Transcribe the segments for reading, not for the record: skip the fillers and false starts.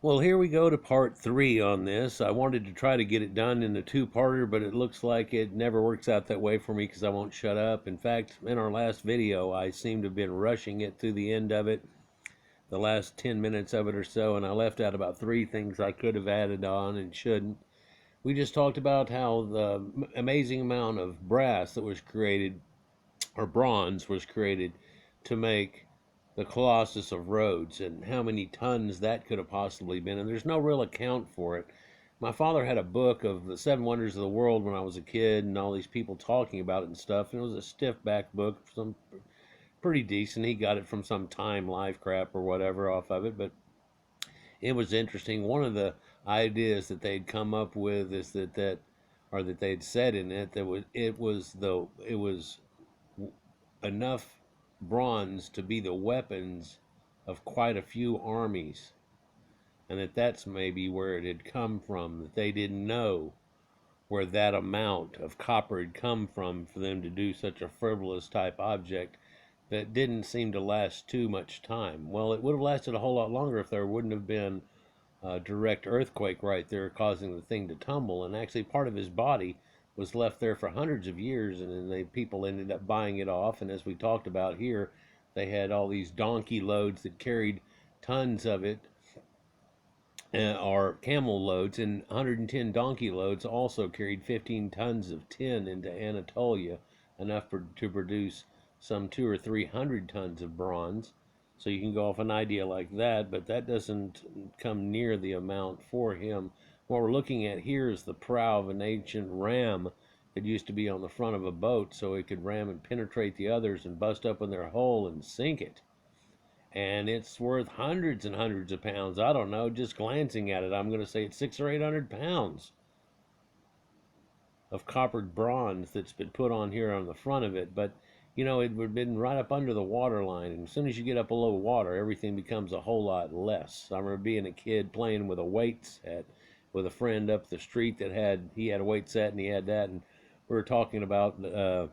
Well, here we go to part three on this. I wanted to try to get it done in a two-parter, but it looks like it never works out that way for me because I won't shut up. In fact, in our last video, I seem to have been rushing it through the end of it, the last 10 minutes of it or so, and I left out about three things I could have added on and shouldn't. We just talked about how the amazing amount of brass that was created, or bronze was created, to make the Colossus of Rhodes, and how many tons that could have possibly been. And there's no real account for it. My father had a book of the seven wonders of the world when I was a kid, and all these people talking about it and stuff. And it was a stiff back book, some pretty decent. He got it from some Time Life crap or whatever off of it, but it was interesting. One of the ideas that they'd come up with is that they'd said in it that it was enough bronze to be the weapons of quite a few armies, and that's maybe where it had come from, that they didn't know where that amount of copper had come from for them to do such a frivolous type object that didn't seem to last too much time. Well, it would have lasted a whole lot longer if there wouldn't have been a direct earthquake right there causing the thing to tumble, and actually part of his body was left there for hundreds of years, and then people ended up buying it off. And as we talked about here, they had all these donkey loads that carried tons of it, or camel loads, and 110 donkey loads also carried 15 tons of tin into Anatolia, enough to produce some 200 or 300 tons of bronze. So you can go off an idea like that, but that doesn't come near the amount for him. What we're looking at here is the prow of an ancient ram that used to be on the front of a boat so it could ram and penetrate the others and bust open their hull and sink it. And it's worth hundreds and hundreds of pounds. I don't know, just glancing at it, I'm going to say it's 600 or 800 pounds of coppered bronze that's been put on here on the front of it. But you know, it would have been right up under the water line, and as soon as you get up below water, everything becomes a whole lot less. I remember being a kid playing with a weight set with a friend up the street that he had a weight set and he had that, and we were talking about that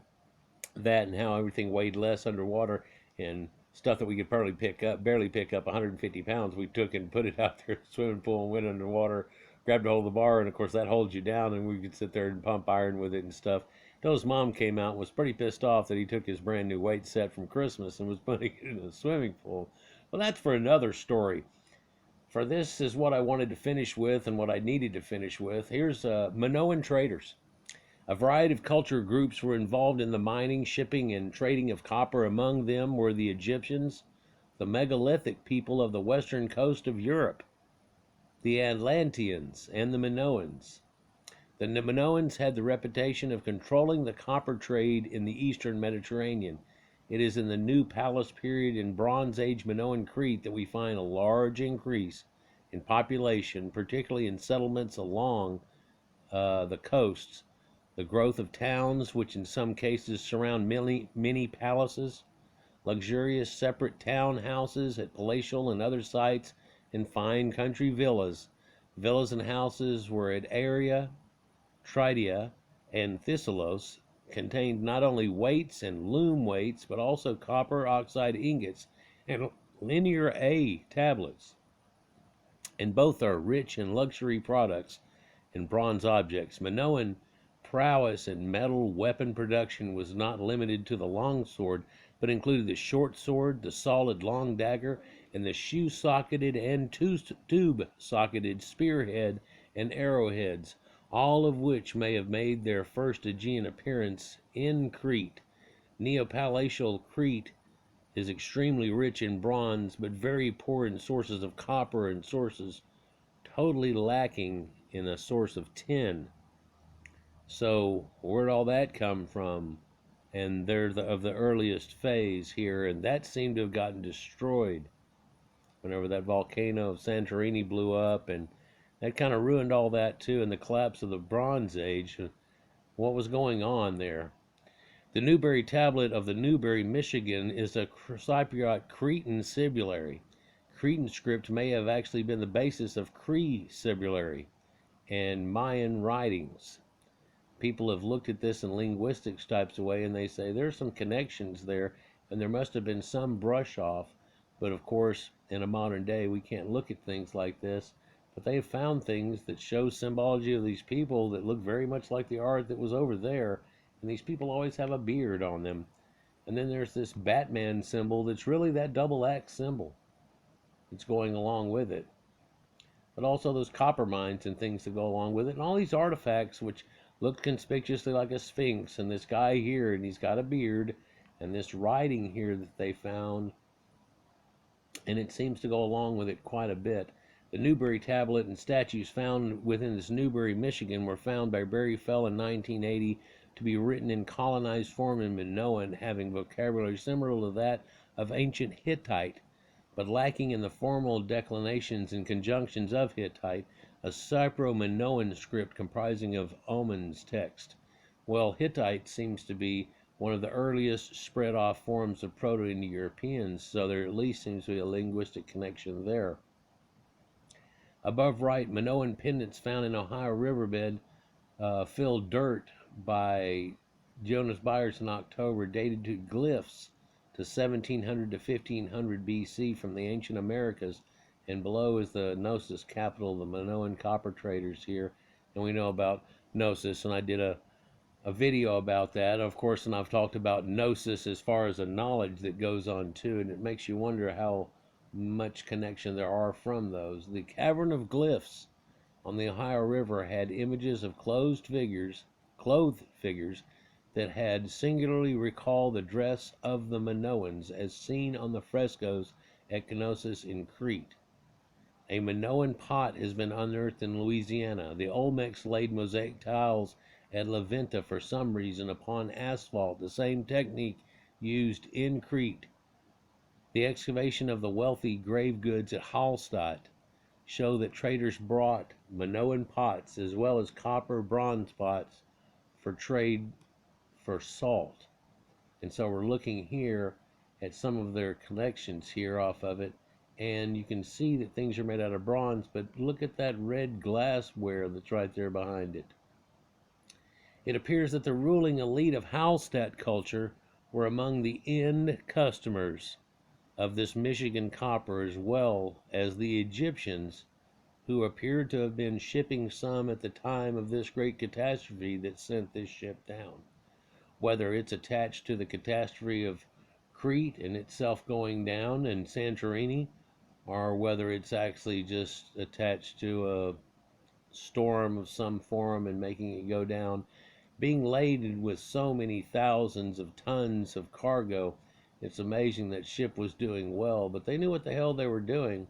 and how everything weighed less underwater, and stuff that we could barely pick up 150 pounds. We took and put it out there in the swimming pool and went underwater, grabbed a hold of the bar, and of course that holds you down, and we could sit there and pump iron with it and stuff. His mom came out and was pretty pissed off that he took his brand new weight set from Christmas and was putting it in the swimming pool. Well, that's for another story. For this is what I wanted to finish with and what I needed to finish with. Here's Minoan traders. A variety of culture groups were involved in the mining, shipping, and trading of copper. Among them were the Egyptians, the megalithic people of the western coast of Europe, the Atlanteans, and the Minoans. The Minoans had the reputation of controlling the copper trade in the eastern Mediterranean. It is in the New Palace period in Bronze Age Minoan Crete that we find a large increase in population, particularly in settlements along the coasts, the growth of towns, which in some cases surround mini palaces, luxurious separate town houses at palatial and other sites, and fine country villas. Villas and houses were at Area, Tridia, and Thessalos, contained not only weights and loom weights, but also copper oxide ingots and linear A tablets. And both are rich in luxury products and bronze objects. Minoan prowess in metal weapon production was not limited to the long sword, but included the short sword, the solid long dagger, and the shoe-socketed and tube-socketed spearhead and arrowheads, all of which may have made their first Aegean appearance in Crete. Neopalatial Crete is extremely rich in bronze, but very poor in sources of copper and sources totally lacking in a source of tin. So where'd all that come from? And they're of the earliest phase here, and that seemed to have gotten destroyed whenever that volcano of Santorini blew up, and that kind of ruined all that too, in the collapse of the Bronze Age. What was going on there? The Newberry tablet of the Newberry, Michigan is a Cypriot Cretan sibulary. Cretan script may have actually been the basis of Cree sibulary and Mayan writings. People have looked at this in linguistics types of way, and they say there's some connections there, and there must have been some brush off But of course, in a modern day, we can't look at things like this. But they have found things that show symbology of these people that look very much like the art that was over there. And these people always have a beard on them. And then there's this Batman symbol that's really that double axe symbol that's going along with it. But also those copper mines and things that go along with it. And all these artifacts which look conspicuously like a sphinx. And this guy here, and he's got a beard. And this writing here that they found, and it seems to go along with it quite a bit. The Newberry tablet and statues found within this Newberry, Michigan, were found by Barry Fell in 1980 to be written in colonized form in Minoan, having vocabulary similar to that of ancient Hittite, but lacking in the formal declinations and conjunctions of Hittite, a Cypro-Minoan script comprising of Oman's text. Well, Hittite seems to be one of the earliest spread off forms of Proto-Indo-Europeans, so there at least seems to be a linguistic connection there. Above right, Minoan pendants found in Ohio riverbed filled dirt by Jonas Byers in October, dated to glyphs to 1700 to 1500 BC from the ancient Americas, and below is the Gnosis capital of the Minoan copper traders here. And we know about Gnosis, and I did a video about that, of course, and I've talked about gnosis as far as a knowledge that goes on too, and it makes you wonder how much connection there are from those. The cavern of glyphs on the Ohio River had images of clothed figures that had singularly recalled the dress of the Minoans as seen on the frescoes at Knossos in Crete. A Minoan pot has been unearthed in Louisiana. The Olmecs laid mosaic tiles at La Venta for some reason upon asphalt, the same technique used in Crete. The excavation of the wealthy grave goods at Hallstatt show that traders brought Minoan pots as well as copper bronze pots for trade for salt. And so we're looking here at some of their collections here off of it, and you can see that things are made out of bronze, but look at that red glassware that's right there behind it. It appears that the ruling elite of Hallstatt culture were among the end customers of this Michigan copper, as well as the Egyptians, who appeared to have been shipping some at the time of this great catastrophe that sent this ship down. Whether it's attached to the catastrophe of Crete and itself going down and Santorini, or whether it's actually just attached to a storm of some form and making it go down, being laden with so many thousands of tons of cargo, it's amazing that ship was doing well, but they knew what the hell they were doing.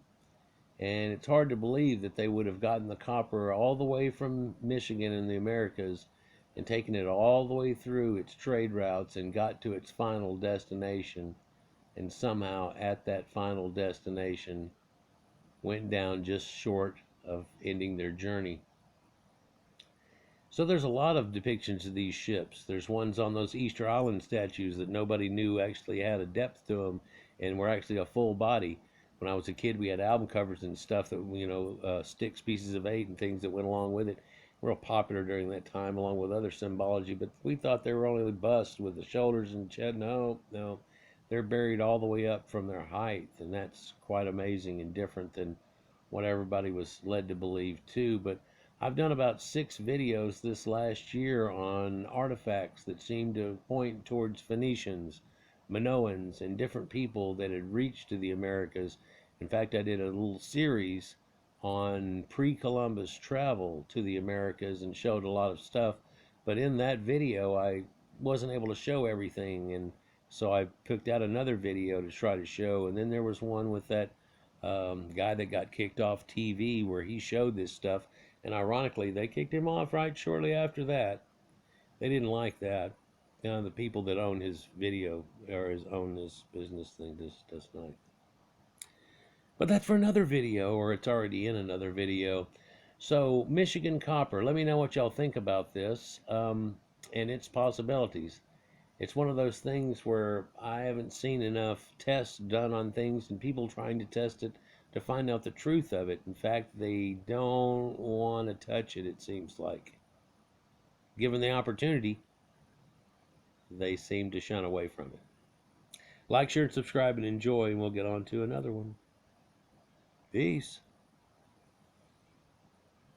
And it's hard to believe that they would have gotten the copper all the way from Michigan in the Americas and taken it all the way through its trade routes and got to its final destination, and somehow at that final destination went down just short of ending their journey. So there's a lot of depictions of these ships. There's ones on those Easter Island statues that nobody knew actually had a depth to them and were actually a full body. When I was a kid, we had album covers and stuff that, sticks, pieces of 8 and things that went along with it. Real popular during that time, along with other symbology, but we thought they were only busts with the shoulders and chest. No, they're buried all the way up from their height, and that's quite amazing and different than what everybody was led to believe too. But I've done about 6 videos this last year on artifacts that seem to point towards Phoenicians, Minoans, and different people that had reached to the Americas. In fact, I did a little series on pre-Columbus travel to the Americas and showed a lot of stuff. But in that video, I wasn't able to show everything, and so I picked out another video to try to show. And then there was one with that guy that got kicked off TV where he showed this stuff, and ironically, they kicked him off right shortly after that. They didn't like that. The people that own his video or own this business thing does not. But that's for another video, or it's already in another video. So Michigan copper, let me know what y'all think about this and its possibilities. It's one of those things where I haven't seen enough tests done on things and people trying to test it to find out the truth of it. In fact, they don't want to touch it, it seems like. Given the opportunity, they seem to shun away from it. Like, share, and subscribe, and enjoy, and we'll get on to another one. Peace.